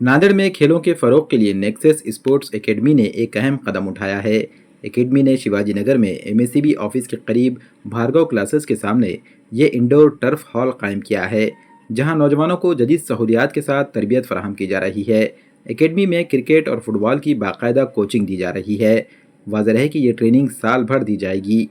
नांदेड़ में खेलों के फरोग के लिए नेक्सस स्पोर्ट्स एकेडमी ने एक अहम कदम उठाया है। एकेडमी ने शिवाजी नगर में एमएससीबी ऑफिस के करीब भार्गव क्लासेस के सामने ये इंडोर टर्फ हॉल कायम किया है, जहां नौजवानों को जदीद सहूलियात के साथ तरबियत फराहम की जा रही है। एकेडमी में क्रिकेट और फुटबॉल की बाकायदा कोचिंग दी जा रही है। वाज़ेह है कि ये ट्रेनिंग साल भर दी जाएगी।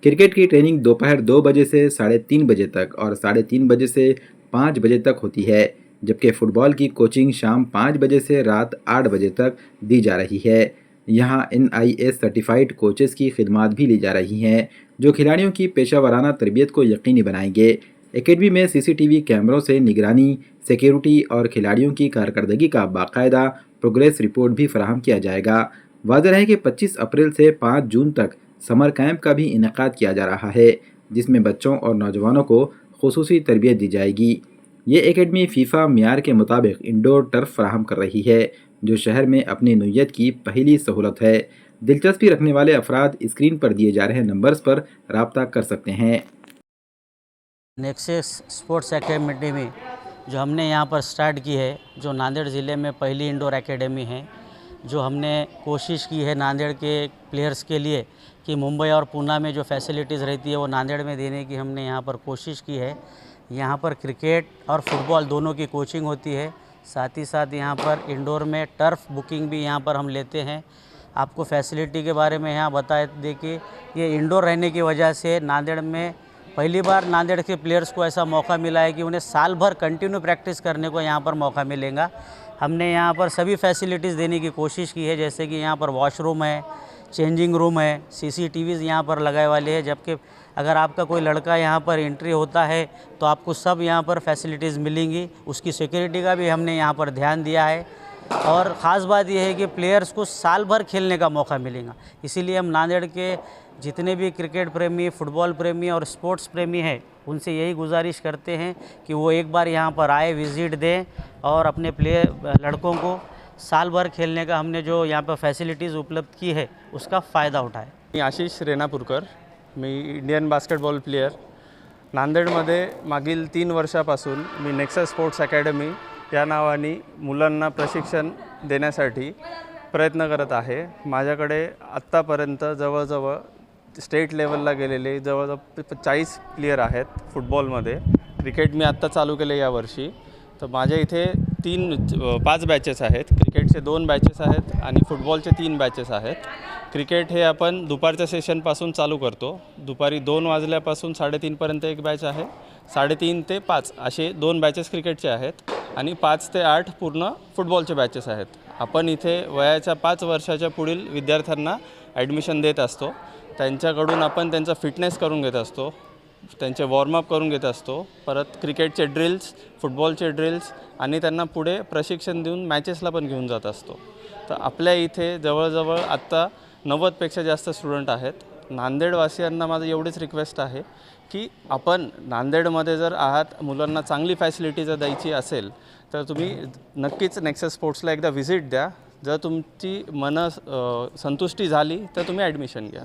क्रिकेट की ट्रेनिंग दोपहर 2 बजे से 3:30 बजे तक और 3:30 बजे से 5 बजे तक होती है, जबकि फ़ुटबॉल की कोचिंग शाम 5 बजे से रात 8 बजे तक दी जा रही है। यहाँ NIS सर्टिफाइड कोचेस की खिदमात भी ली जा रही हैं, जो खिलाड़ियों की पेशा वाराना तरबियत को यकीनी बनाएंगे। एकेडमी में CCTV कैमरों से निगरानी, सिक्योरिटी और खिलाड़ियों की कारकर्दगी का बाकायदा प्रोग्रेस रिपोर्ट भी फराहम किया जाएगा। वाज़ेह है कि 25 अप्रैल से 5 जून तक समर कैंप का भी इनेकाद किया जा रहा है, जिसमें बच्चों और नौजवानों को खुसूसी तरबियत दी जाएगी। ये एकेडमी फीफा मियार के मुताबिक इंडोर टर्फ फराहम कर रही है, जो शहर में अपनी नौइयत की पहली सहूलत है। दिलचस्पी रखने वाले अफराद स्क्रीन पर दिए जा रहे नंबर्स पर राब्ता कर सकते हैं। नेक्सस स्पोर्ट्स एकेडमी में जो हमने यहाँ पर स्टार्ट की है, जो नांदेड़ ज़िले में पहली इंडोर एकेडमी है, जो हमने कोशिश की है नांदेड़ के प्लेयर्स के लिए कि मुंबई और पूना में जो फैसिलिटीज़ रहती है वो नांदेड़ में देने की हमने यहाँ पर कोशिश की है। यहाँ पर क्रिकेट और फुटबॉल दोनों की कोचिंग होती है। साथ ही साथ यहाँ पर इंडोर में टर्फ बुकिंग भी यहाँ पर हम लेते हैं। आपको फैसिलिटी के बारे में यहाँ बता दें कि ये इंडोर रहने की वजह से नांदेड़ में पहली बार नांदेड़ के प्लेयर्स को ऐसा मौका मिला है कि उन्हें साल भर कंटिन्यू प्रैक्टिस करने को यहाँ पर मौका मिलेगा। हमने यहाँ पर सभी फैसिलिटीज़ देने की कोशिश की है, जैसे कि यहाँ पर वॉशरूम है, चेंजिंग रूम है, CCTVs यहाँ पर लगाए वाले हैं। जबकि अगर आपका कोई लड़का यहाँ पर एंट्री होता है तो आपको सब यहाँ पर फैसिलिटीज़ मिलेंगी। उसकी सिक्योरिटी का भी हमने यहाँ पर ध्यान दिया है। और ख़ास बात यह है कि प्लेयर्स को साल भर खेलने का मौका मिलेगा। इसीलिए हम नांदेड़ के जितने भी क्रिकेट प्रेमी, फुटबॉल प्रेमी और स्पोर्ट्स प्रेमी हैं, उनसे यही गुजारिश करते हैं कि वो एक बार यहाँ पर आए, विज़िट दें और अपने लड़कों को साल भर खेलने का हमने जो यहाँ पर फैसिलिटीज़ उपलब्ध की है उसका फ़ायदा उठाएं। मी आशिष रेणापूरकर, मी इंडियन बास्केटबॉल प्लेयर। नांदेडमध्ये मागील 3 वर्षापासून मी नेक्सस स्पोर्ट्स अकॅडमी या नावाने मुलांना प्रशिक्षण देण्यासाठी प्रयत्न करत आहे। माझ्याकडे आत्तापर्यंत जवळजवळ स्टेट लेवलला गेलेले जवळजवळ 40 प्लेयर आहेत फुटबॉलमध्ये। क्रिकेट मी आत्ता चालू केले यावर्षी। तर माझ्या इथे 5 बॅचेस आहेत। क्रिकेटचे 2 बॅचेस आहेत आणि फुटबॉलचे 3 बॅचेस आहेत। क्रिकेट हे आपण दुपारच्या सेशनपासून चालू करतो। दुपारी 2 वाजल्यापासून 3:30 पर्यंत एक बॅच आहे। 3:30 ते 5 असे 2 बॅचेस क्रिकेटचे आहेत आणि 5 ते 8 पूर्ण फुटबॉलचे बॅचेस आहेत। आपण इथे वयाच्या 5 वर्षाच्या पुढील विद्यार्थ्यांना ॲडमिशन देत असतो। त्यांच्याकडून आपण त्यांचा फिटनेस करून घेत असतो, त्यांचे वॉर्मअप करून घेत असतो, परत क्रिकेटचे ड्रिल्स, फुटबॉलचे ड्रिल्स आणि त्यांना पुढे प्रशिक्षण देऊन मॅचेसला पण घेऊन जात असतो। तर आपल्या इथे जवळजवळ आत्ता 90पेक्षा जास्त स्टुडंट आहेत। नांदेडवासियांना माझं एवढीच रिक्वेस्ट आहे की आपण नांदेडमध्ये जर आहात, मुलांना चांगली फॅसिलिटी जर द्यायची असेल तर तुम्ही नक्कीच नेक्सस स्पोर्ट्सला एकदा व्हिजिट द्या। जर तुमची संतुष्टी झाली तर तुम्ही ॲडमिशन घ्या।